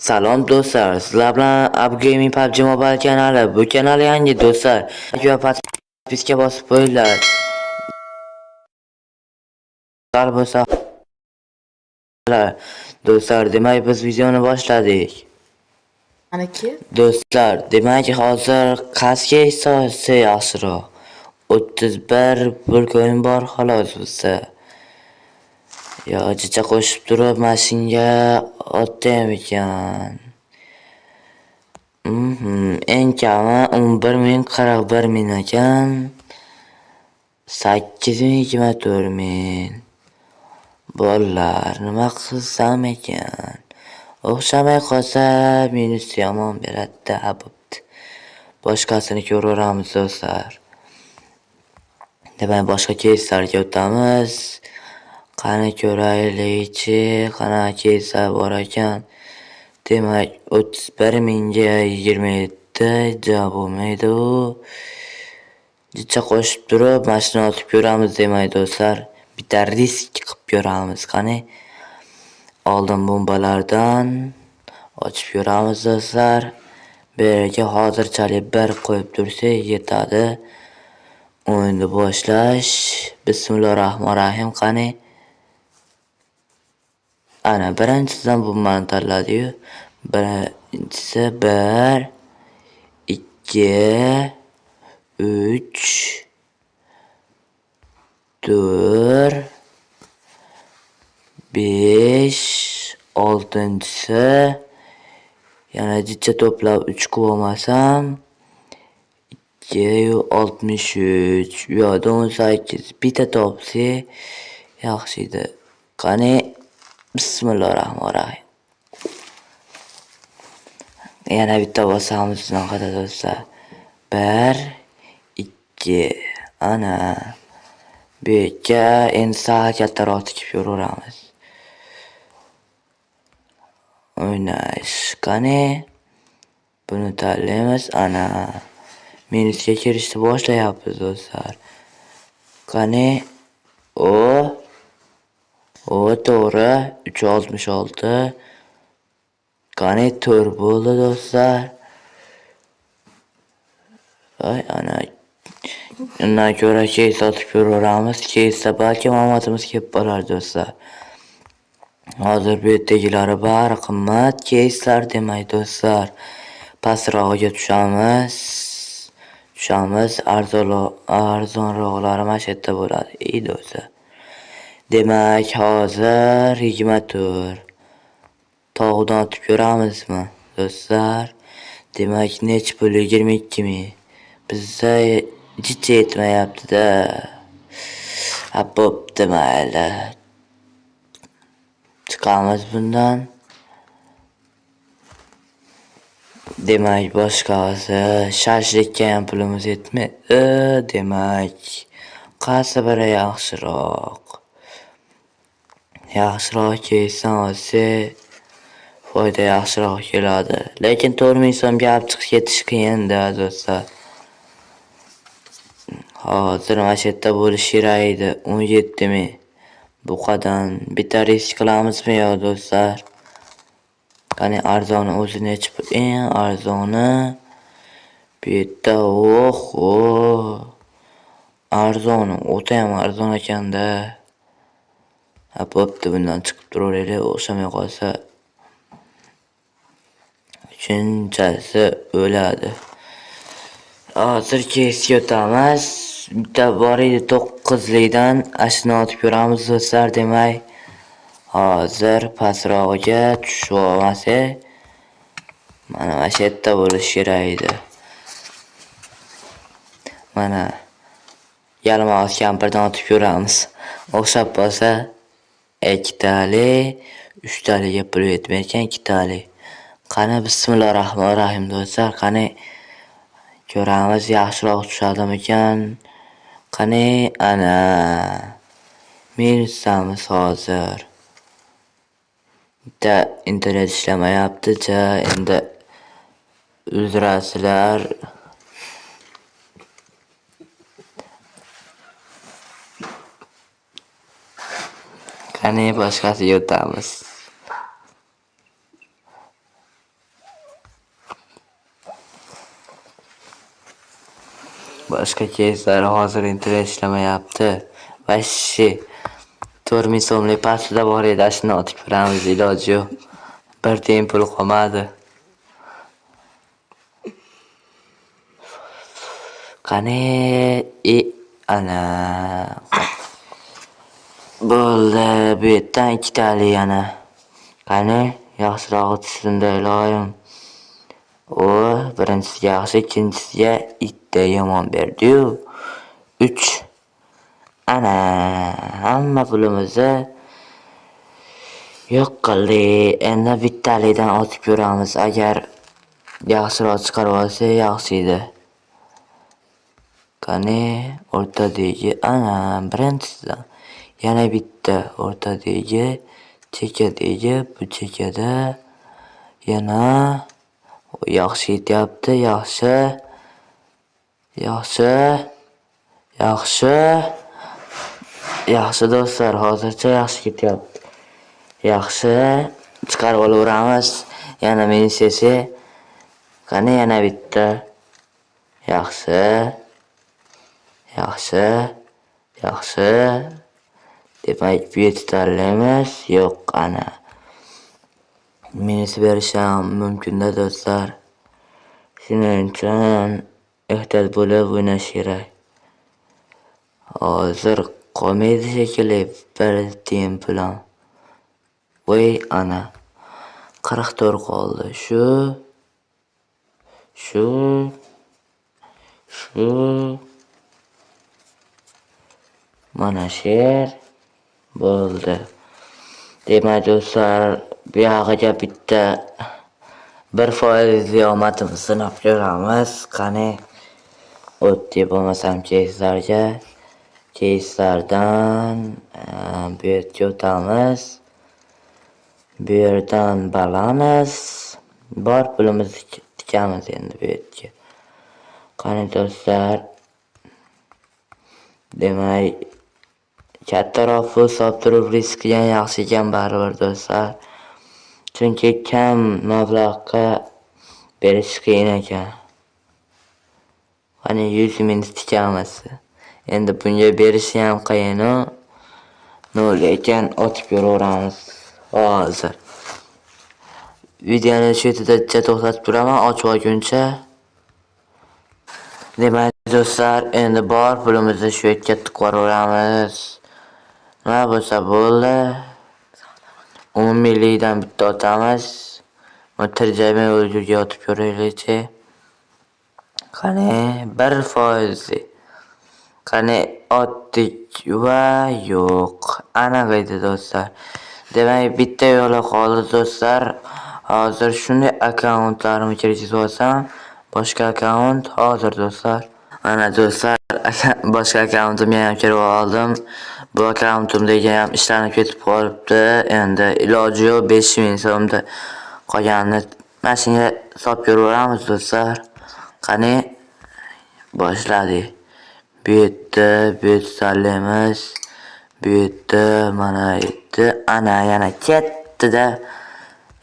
Salom do'stlar, sizlar bilan Upgaming PUBG Mobile kanali. Bu kanal yangi do'stlar. Va podpiska bosib qo'yinglar. Bo'lsa do'stlar, demak biz videoni boshladik. Do'stlar, demak hozir qaysiga hisobsi yaxshiroq? 31 pulkoin bor xolos bizda. Yo, chicha qo'shib turib mashinaga otdam ekan. Eng kami 11.041 ekan. 8.024.000. Bolalar, nima qilsam ekan? O'xshamay qolsa minus yomon beradi, bo'pti. Boshqasini ko'raveramiz do'stlar. Demak, boshqa keyslarga o'tamiz. Qani ko'raylikchi, qanaqa keyslar bor ekan? Demak, 31.027 javob bo'lmaydi u. Jicha qo'shib turib mashina otib ko'ramiz demak do'stlar. Bitta risk qilib ko'ramiz. Qani oldin bombalardan ochib ko'ramiz do'stlar. Bu yerga hozirchalik bir qo'yib tursak yetadi. O'yinni boshlash. Bismillahirrohmanirrohim. Qani ana birinchisidan bombani tanladi-yu. Birinchisi 1 2 3 4 5 oltinchisi yana jicha to'plab 3 qilmasam 263 yo'da 18 bitta topsa yaxshi edi. Qani bismillahirrohmanirrohim. Yana bitta bosamiz bunaqa do'stlar. 1 2 ana bu yerga endi sal kattaroq tikib ko'raveramiz. O'ynash. Qani buni tanlaymiz. Ana minusga kirishni boshlayapmiz do'stlar. Qani o to'g'ri 366. Qani 4 bo'ldi do'stlar. Ana undan ko'ra keys sotib ko'raveramiz. Keysda balki omadimiz kelib qolar do'stlar. Hozir bu yerdagilari bari qimmat keyslar demak do'stlar. Pastrog'iga tushamiz. Arzonroqlari mana shu yerda bo'ladi. Do'stlar. Demak, hozir 24. Tog'dan otib ko'ramizmi do'stlar? Demak, necha pul? 22.000. Bizda jicha yetmayapti-da. Bo'pti, mayli. Chiqamiz bundan. Demak, boshqasi shashlikka ham pulimiz yetmaydi. Demak, qaysi biri yaxshiroq? Yaxshiroq keysan olsa foyda yaxshiroq keladi. Lekin 4.000 so'mga olib chiqish ketish qiyin-da do'stlar. Hozir mana shu yerda bo'lish kerak edi. 17.000. Bu qadam bitta risk qilamizmi yo do'stlar? Qani arzoni o'zi necha pul? Eng arzoni bu yerda arzoni o'ta ham arzon ekanda. Bo'pti, bundan chiqib turaveraylik, o'xshamay qolsa shunchasi o'ladi. Hozir keysga o'tamiz. Bitta bor edi 9likdan ashuni otib ko'ramiz do'stlar. Demak, hozir pastrog'iga tushib olmasa mana shu yerda bo'lish kerak edi. Mana yalmog'iz kampirdan otib ko'ramiz. O'xshab qolsa 2 talik, 3 talikga pul yetmay ekan 2 talik. Qani bismillahirrohmanirrohim do'stlar. Qani ko'ramiz yaxshiroq tushadimi ekan? Qani ana minusdamiz hozir. Bitta internet ishlamayapti-cha, endi uzrasizlar. Qani boshqasiga o'tamiz. Boshqa keyslar hozir internet ishlamayapti. Vashshi 4000 so'mlik pastida bor edi, shuni otib ko'ramiz, iloji yo'q. Bir tiyin pul qolmadi. Qani ana bo'ldi, bu yerdan ikkitali yana. Qani yaxshiroq tushunda iloyim. O birinchisiga yaxshi, ikkinchisiga ikkita yomon berdi-yu. 3. Ana hamma pulimizni yo'q qildi. Endi bittalidan otib ko'ramiz. Agar yaxshiroq chiqarib olsa yaxshi edi. Qani o'rtadagi ana birinchisidan yana bitta o'rtadagi chekadagi, bu chekada yana yaxshi ketyapti, yaxshi do'stlar, hozircha yaxshi ketyapti. Yaxshi chiqarib olaveramiz. Yana minus esa. Qani yana bitta. Yaxshi. Demak, bu yetarlimiz. Yo'q, ana. Minus berishim mumkin-da do'stlar. Shuning uchun ehtiyot bo'lib o'ynash kerak. Hozir qolmaydi shekilli bir tiyin pulim. Voy ana 44 qoldi. Shu mana sher bo'ldi. Demak do'stlar, bu yog'iga bitta 1% omadimizni sinab ko'ramiz. Qani o'tdi bo'lmasam keyslardan bu yerga o'tamiz. Bu yerdan balamiz. Bor pulimizni tikamiz endi bu yerga. Qani do'stlar, demak kattaroq pul solib turib risk qilgan yaxshi ekan baribir do'stlar. Chunki kam mablag'ga berish qiyin ekan. Qani 100 ming tikamiz. Endi bunga berish ham qiyin-u. Lekin otib ko'raveramiz hozir. Videoni shu yerda to'xtatib turaman, ochib olguncha. Demak do'stlar, endi bor pulimizni shu yerga tiqaveramiz. Nima bo'lsa bo'ldi. 10 millidan bitta otamiz. Tirjamay o'lguga otib ko'raylik-chi. Qani 1%. Qani otdik va yo'q. Aniq edi do'stlar. Demak bitta yo'li qoldi do'stlar. Hozir shunday akkauntlarimni kiritib olsam, boshqa akkaunt hozir do'stlar. Ana do'stlar, boshqa akkauntimga ham kirib oldim. Bu akkauntimdagi ham ishlanib ketib qolibdi. Endi iloji yo'q, 5000 so'mda qolganini mashinaga solib ko'raveramiz do'stlar. Qani boshladik. Bu yerda bu yerda mana yerda ana yana ketdi-da.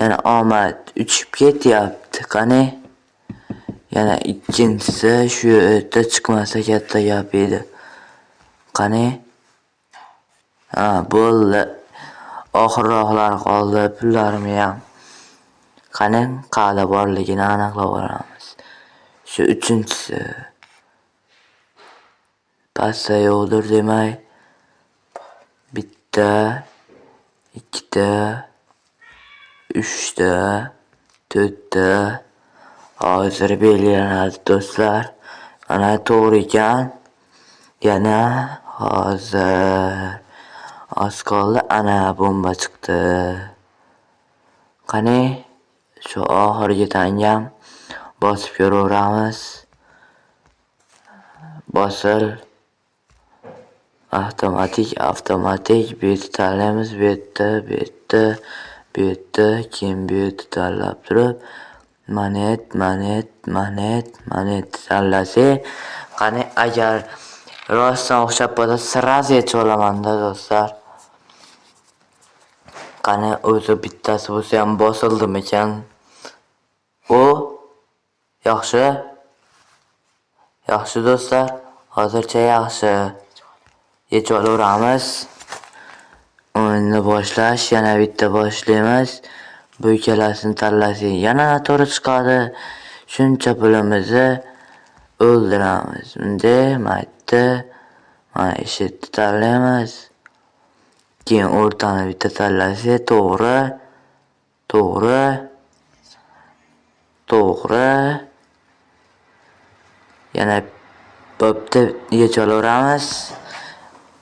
Yana omad uchib ketyapti. Qani yana ikkinchisi shu yerda chiqmasa katta gap edi. Qani bo'ldi. Oxirroqlar qoldi pullarim ham. Qani qayerda borligini aniqlab olamiz. Shu uchinchisi. Pastda yo'qdir demak. Bitta, ikkita, 3ta, 4ta. Hozir belgilanadi do'stlar. Ana to'g'ri ekan. Yana hozir oz qoldi. Ana bomba chiqdi. Qani shu oxirgidan ham bosib ko'raveramiz. Bosil. Avtomatik bu yerda tanlaymiz. Bu yerda keyin bu yerda tanlab turib monet tanlasa, qani agar rostdan o'xshab qolsa sразу yechib olaman-da do'stlar. Qani o'zi bittasi bo'lsa ham bosildimikan? Yaxshi. Yaxshi do'stlar, hozircha yaxshi. Yechib olaveramiz. O'yinni boshlash, yana bitta boshlaymiz. Bu ikkalasini tanlasak yana noto'g'ri chiqadi. Shuncha pulimizni o'ldiramiz. Bunday maytda mana eshitni tanlaymiz. Keyin o'rtani bitta tanlasak to'g'ri. Yana bo'pti, yechib olaveramiz.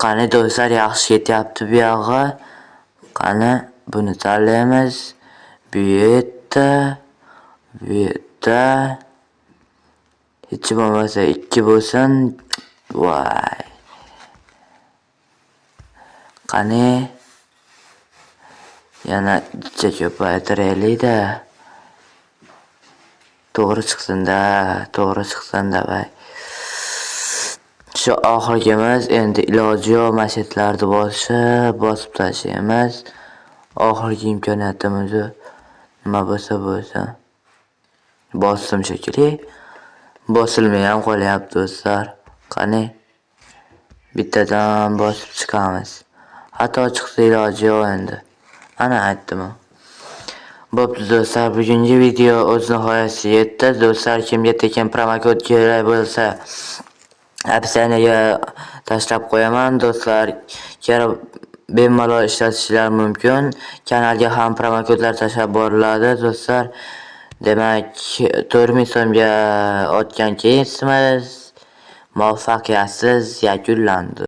Qani do'stlar, yaxshi ketyapti bu yog'i. Qani buni tanlaymiz. Bu yerda hech bo'lmasa 2 bo'lsin. Voy. Qani yana ichcha ko'paytiraylik-da. To'g'ri chiqsin-da, voy. Shu oxirgimiz, endi iloji yo'q, mashetlarni bosib tashlaymiz. Oxirgi imkoniyatimiz nima bo'lsa bo'lsin. Bosdim shekilli. Bosilmay ham qolyapti do'stlar. Qani bittadan bosib chiqamiz. Xato chiqsa iloji yo'q endi. Ana aytdim. Bo'pti do'stlar, bugungi video o'z nihoyasiga yetdi. Do'stlar, kimga tekin promokod kerak bo'lsa, opsiyaga tashlab qo'yaman. Do'stlar, bemalol ishlatishlari mumkin. Kanalga ham promokodlar tashlab boriladi do'stlar. Demak, 4000 so'mga otgan keysimiz muvaffaqiyatsiz yakunlandi.